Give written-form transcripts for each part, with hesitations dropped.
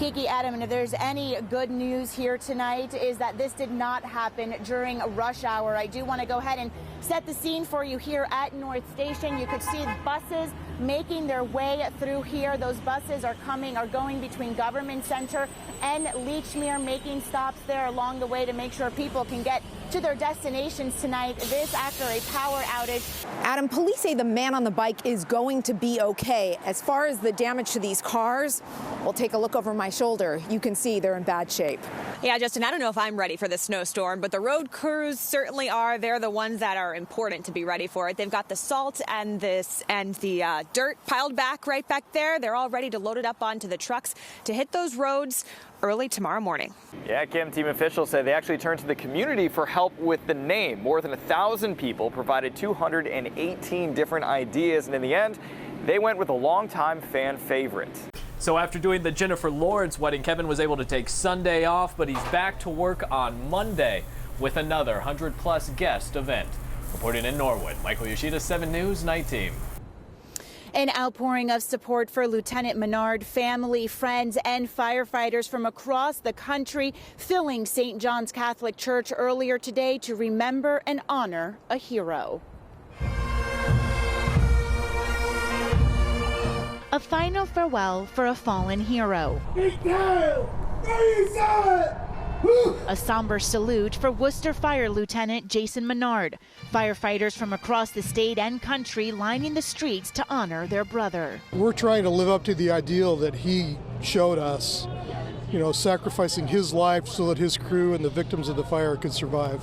Kiki, Adam, and if there's any good news here tonight is that this did not happen during rush hour. I do want to go ahead and set the scene for you here at North Station. You could see buses making their way through here. Those buses are going between Government Center and Leechmere, making stops there along the way to make sure people can get to their destinations tonight. This after a power outage. Adam, police say the man on the bike is going to be okay. As far as the damage to these cars, we'll take a look over my shoulder. You can see they're in bad shape. Yeah, Justin, I don't know if I'm ready for this snowstorm, but the road crews certainly are. They're the ones that are important to be ready for it. They've got the salt and the dirt piled right back there. They're all ready to load it up onto the trucks to hit those roads early tomorrow morning. Yeah, Kim, team officials say they actually turned to the community for help with the name. More than 1,000 people provided 218 different ideas, and in the end, they went with a longtime fan favorite. So after doing the Jennifer Lawrence wedding, Kevin was able to take Sunday off, but he's back to work on Monday with another 100-plus guest event. Reporting in Norwood, Michael Yoshida, 7 News, Night Team. An outpouring of support for Lieutenant Menard, family, friends, and firefighters from across the country filling St. John's Catholic Church earlier today to remember and honor a hero. A final farewell for a fallen hero. A somber salute for Worcester Fire Lieutenant Jason Menard. Firefighters from across the state and country lining the streets to honor their brother. We're trying to live up to the ideal that he showed us, sacrificing his life so that his crew and the victims of the fire could survive.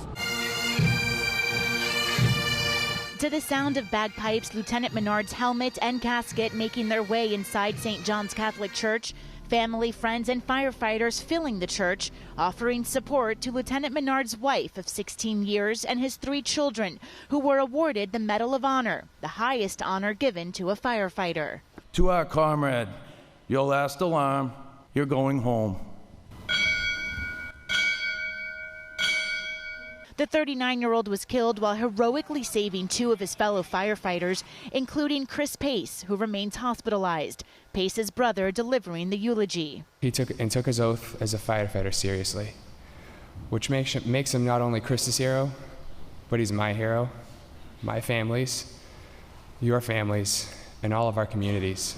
To the sound of bagpipes, Lieutenant Menard's helmet and casket making their way inside St. John's Catholic Church. Family, friends, and firefighters filling the church, offering support to Lieutenant Menard's wife of 16 years and his 3 children, who were awarded the Medal of Honor, the highest honor given to a firefighter. To our comrade, your last alarm, you're going home. The 39-year-old was killed while heroically saving 2 of his fellow firefighters, including Chris Pace, who remains hospitalized. Pace's brother delivering the eulogy. He took his oath as a firefighter seriously, which makes him not only Chris's hero, but he's my hero, my family's, your family's, and all of our communities.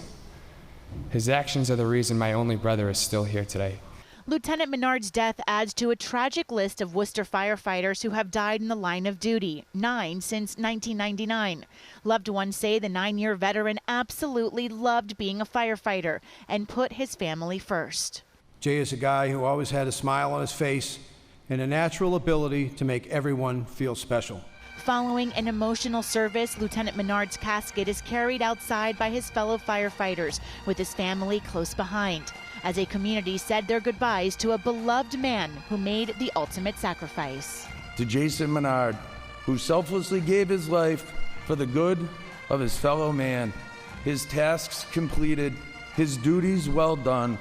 His actions are the reason my only brother is still here today. Lieutenant Menard's death adds to a tragic list of Worcester firefighters who have died in the line of duty, 9 since 1999. Loved ones say the 9-year veteran absolutely loved being a firefighter and put his family first. Jay is a guy who always had a smile on his face and a natural ability to make everyone feel special. Following an emotional service, Lieutenant Menard's casket is carried outside by his fellow firefighters, with his family close behind, as a community said their goodbyes to a beloved man who made the ultimate sacrifice. To Jason Menard, who selflessly gave his life for the good of his fellow man, his tasks completed, his duties well done.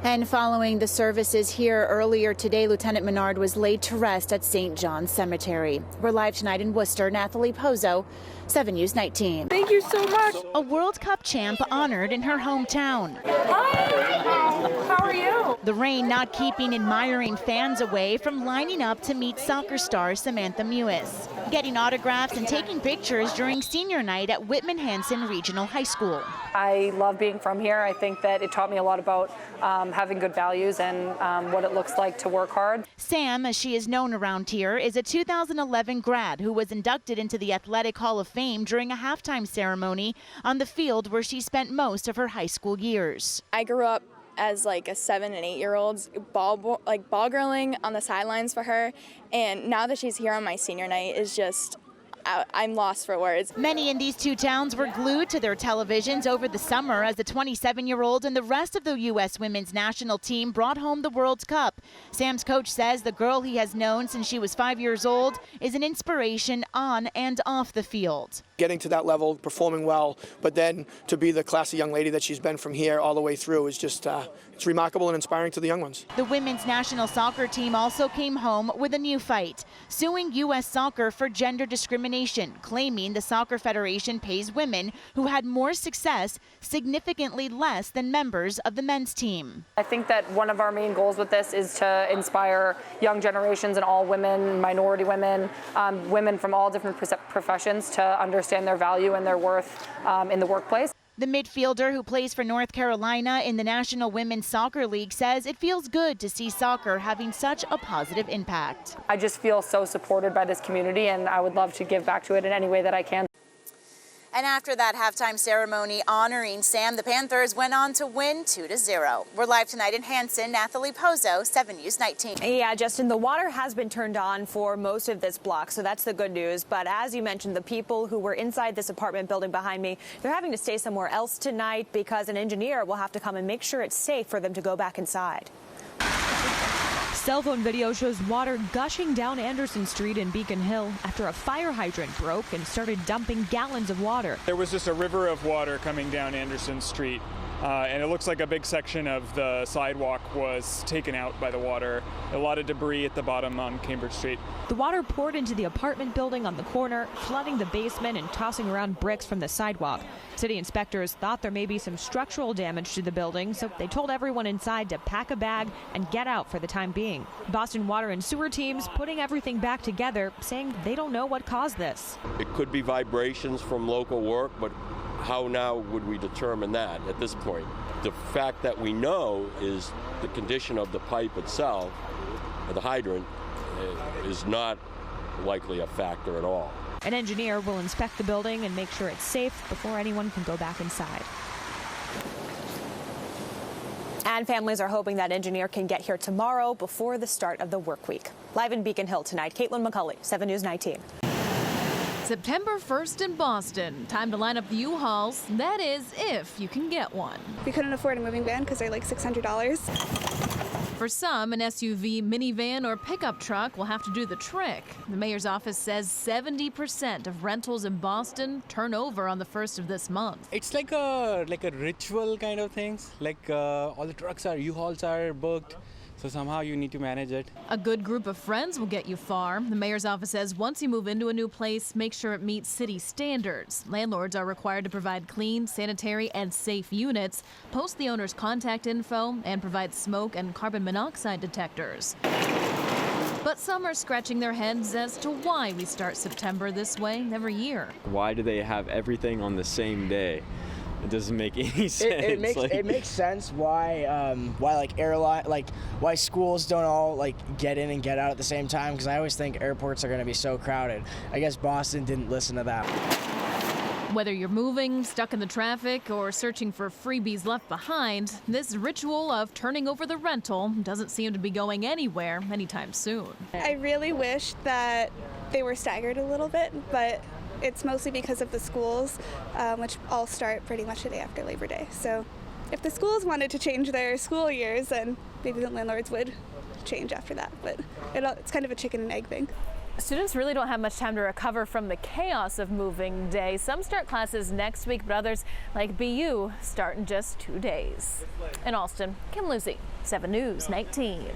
And following the services here earlier today, Lieutenant Menard was laid to rest at St. John's Cemetery. We're live tonight in Worcester. Nathalie Pozo, 7 News Night Team. Thank you so much. A World Cup champ honored in her hometown. Hi. How are you? The rain not keeping admiring fans away from lining up to meet soccer star Samantha Mewis, getting autographs and taking pictures during senior night at Whitman-Hanson Regional High School. I love being from here. I think that it taught me a lot about having good values and what it looks like to work hard. Sam, as she is known around here, is a 2011 grad who was inducted into the Athletic Hall of Fame during a halftime ceremony on the field where she spent most of her high school years. I grew up as like a 7 and 8 year old ball girling on the sidelines for her, and now that she's here on my senior night is just I'm lost for words. Many in these 2 towns were glued to their televisions over the summer as the 27-year-old and the rest of the U.S. women's national team brought home the World Cup. Sam's coach says the girl he has known since she was 5 years old is an inspiration on and off the field. Getting to that level, performing well, but then to be the classy young lady that she's been from here all the way through is just it's remarkable and inspiring to the young ones. The women's national soccer team also came home with a new fight, suing U.S. Soccer for gender discrimination discrimination, claiming the Soccer Federation pays women who had more success significantly less than members of the men's team. I think that one of our main goals with this is to inspire young generations and all women, minority women, women from all different professions to understand their value and their worth in the workplace. The midfielder who plays for North Carolina in the National Women's Soccer League says it feels good to see soccer having such a positive impact. I just feel so supported by this community, and I would love to give back to it in any way that I can. And after that halftime ceremony honoring Sam, the Panthers went on to win 2-0. We're live tonight in Hanson. Nathalie Pozo, 7 News 19. Yeah, Justin, the water has been turned on for most of this block, so that's the good news. But as you mentioned, the people who were inside this apartment building behind me, they're having to stay somewhere else tonight because an engineer will have to come and make sure it's safe for them to go back inside. Cell phone video shows water gushing down Anderson Street in Beacon Hill after a fire hydrant broke and started dumping gallons of water. There was just a river of water coming down Anderson Street, and it looks like a big section of the sidewalk was taken out by the water. A lot of debris at the bottom on Cambridge Street. The water poured into the apartment building on the corner, flooding the basement and tossing around bricks from the sidewalk. City inspectors thought there may be some structural damage to the building, so they told everyone inside to pack a bag and get out for the time being. Boston Water and Sewer teams putting everything back together, saying they don't know what caused this. It could be vibrations from local work, but how now would we determine that at this point? The fact that we know is the condition of the pipe itself, the hydrant, is not likely a factor at all. An engineer will inspect the building and make sure it's safe before anyone can go back inside. And families are hoping that engineer can get here tomorrow before the start of the work week. Live in Beacon Hill tonight, Caitlin McCulley, 7 News 19. September 1st in Boston. Time to line up the U-Hauls. That is, if you can get one. We couldn't afford a moving van because they're like $600. For some, an SUV, minivan, or pickup truck will have to do the trick. The mayor's office says 70% of rentals in Boston turn over on the 1st of this month. It's like a ritual kind of things. Like all the trucks U-Hauls are booked. So somehow you need to manage it. A good group of friends will get you far. The mayor's office says once you move into a new place, make sure it meets city standards. Landlords are required to provide clean, sanitary, and safe units, post the owner's contact info, and provide smoke and carbon monoxide detectors. But some are scratching their heads as to why we start September this way every year. Why do they have everything on the same day? It doesn't make any sense. It makes sense why why schools don't all get in and get out at the same time, because I always think airports are going to be so crowded. I guess Boston didn't listen to that. Whether you're moving, stuck in the traffic, or searching for freebies left behind, this ritual of turning over the rental doesn't seem to be going anywhere anytime soon. I really wish that they were staggered a little bit, but it's mostly because of the schools, which all start pretty much the day after Labor Day. So if the schools wanted to change their school years, then maybe the landlords would change after that. But it's kind of a chicken and egg thing. Students really don't have much time to recover from the chaos of moving day. Some start classes next week, but others, like BU, start in just 2 days. In Alston, Kim Lucy, 7 News 19.